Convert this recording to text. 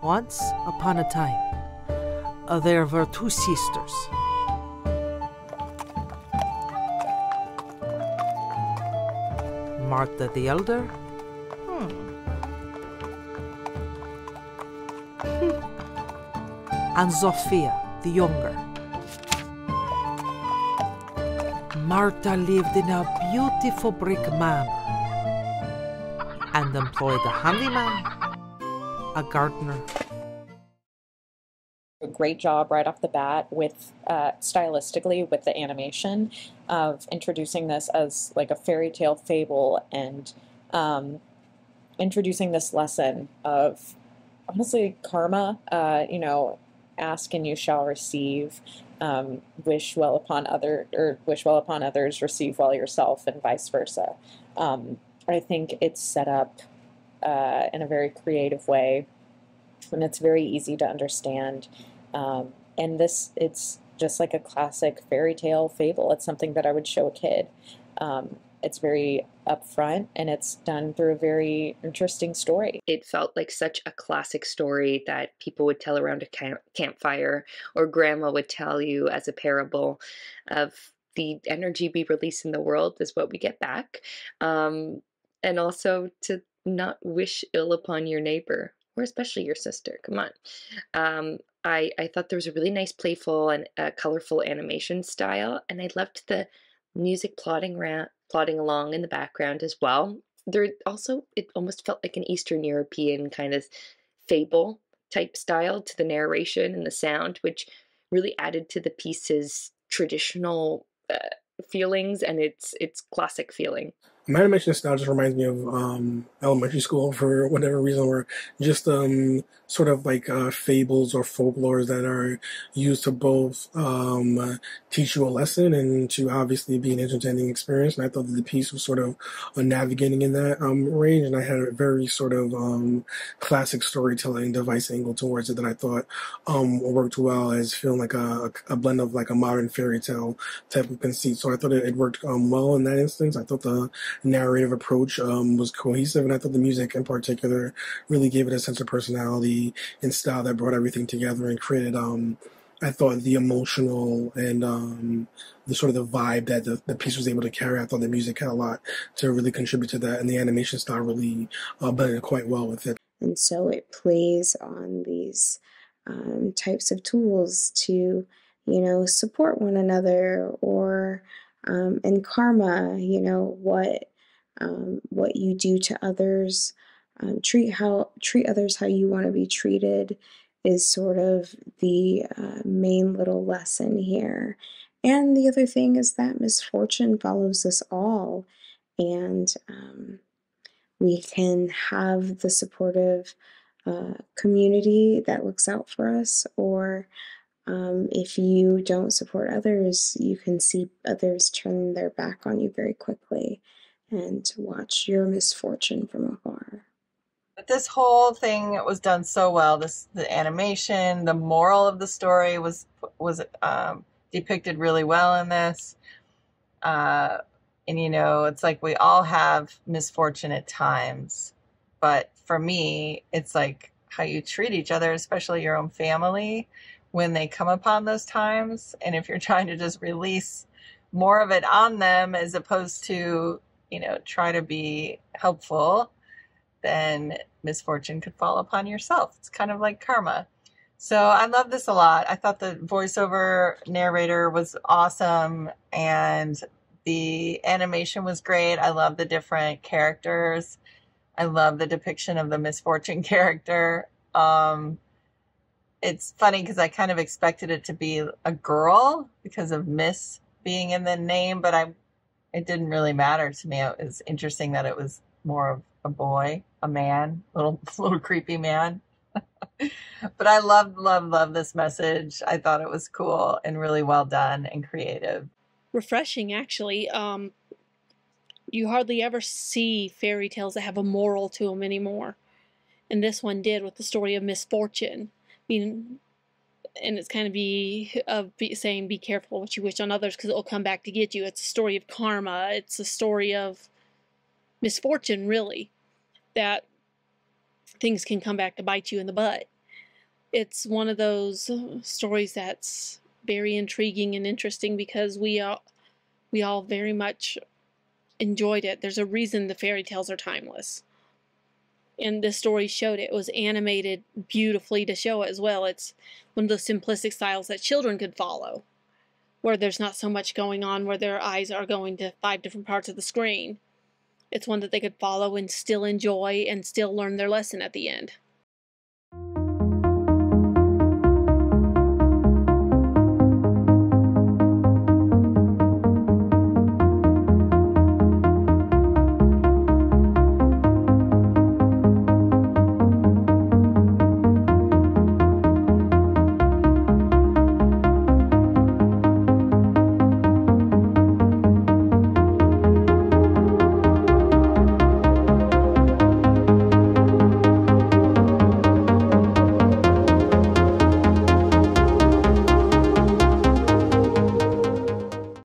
Once upon a time, there were two sisters. Marta the elder, and Zofia the younger. Marta lived in a beautiful brick manor and employed a handyman, a gardener. A great job right off the bat with stylistically with the animation of introducing this as like a fairy tale fable and introducing this lesson of honestly karma. You know, ask and you shall receive. Wish well upon others, receive well yourself, and vice versa. I think it's set up in a very creative way, and it's very easy to understand. And it's just like a classic fairy tale fable. It's something that I would show a kid. It's very upfront, and it's done through a very interesting story. It felt like such a classic story that people would tell around a campfire, or grandma would tell you as a parable of the energy we release in the world is what we get back. And also to not wish ill upon your neighbor, or especially your sister. Come on. I thought there was a really nice, playful, and colorful animation style, and I loved the music plodding along in the background as well. There also, it almost felt like an Eastern European kind of fable type style to the narration and the sound, which really added to the piece's traditional feelings and its classic feeling. My animation style just reminds me of elementary school for whatever reason, or just sort of like fables or folklores that are used to both teach you a lesson and to obviously be an entertaining experience. And I thought that the piece was sort of navigating in that range, and I had a very sort of classic storytelling device angle towards it that I thought worked well as feeling like a blend of like a modern fairy tale type of conceit. So I thought it worked well in that instance. I thought the narrative approach was cohesive, and I thought the music in particular really gave it a sense of personality and style that brought everything together and created I thought the emotional and the sort of the vibe that the piece was able to carry. I thought the music had a lot to really contribute to that, and the animation style really blended quite well with it. And so it plays on these types of tools to, you know, support one another, or and karma, you know, what you do to others, treat others how you want to be treated is sort of the main little lesson here. And the other thing is that misfortune follows us all, and we can have the supportive community that looks out for us, or if you don't support others, you can see others turn their back on you very quickly and watch your misfortune from afar. But this whole thing was done so well. The animation, the moral of the story was depicted really well in this. And you know, it's like we all have misfortune at times, but for me, it's like how you treat each other, especially your own family, when they come upon those times. And if you're trying to just release more of it on them as opposed to, you know, try to be helpful, then misfortune could fall upon yourself. It's kind of like karma. So I love this a lot. I thought the voiceover narrator was awesome, and the animation was great. I love the different characters. I love the depiction of the misfortune character. It's funny because I kind of expected it to be a girl because of Miss being in the name, but it didn't really matter to me. It was interesting that it was more of a boy, a man, little creepy man. But I love this message. I thought it was cool and really well done and creative. Refreshing, actually. You hardly ever see fairy tales that have a moral to them anymore. And this one did, with the story of Misfortune. I mean, and it's kind of saying be careful what you wish on others because it will come back to get you. It's a story of karma. It's a story of misfortune, really, that things can come back to bite you in the butt. It's one of those stories that's very intriguing and interesting because we all very much enjoyed it. There's a reason the fairy tales are timeless. And this story showed it. It was animated beautifully to show it as well. It's one of those simplistic styles that children could follow, where there's not so much going on where their eyes are going to 5 different parts of the screen. It's one that they could follow and still enjoy and still learn their lesson at the end.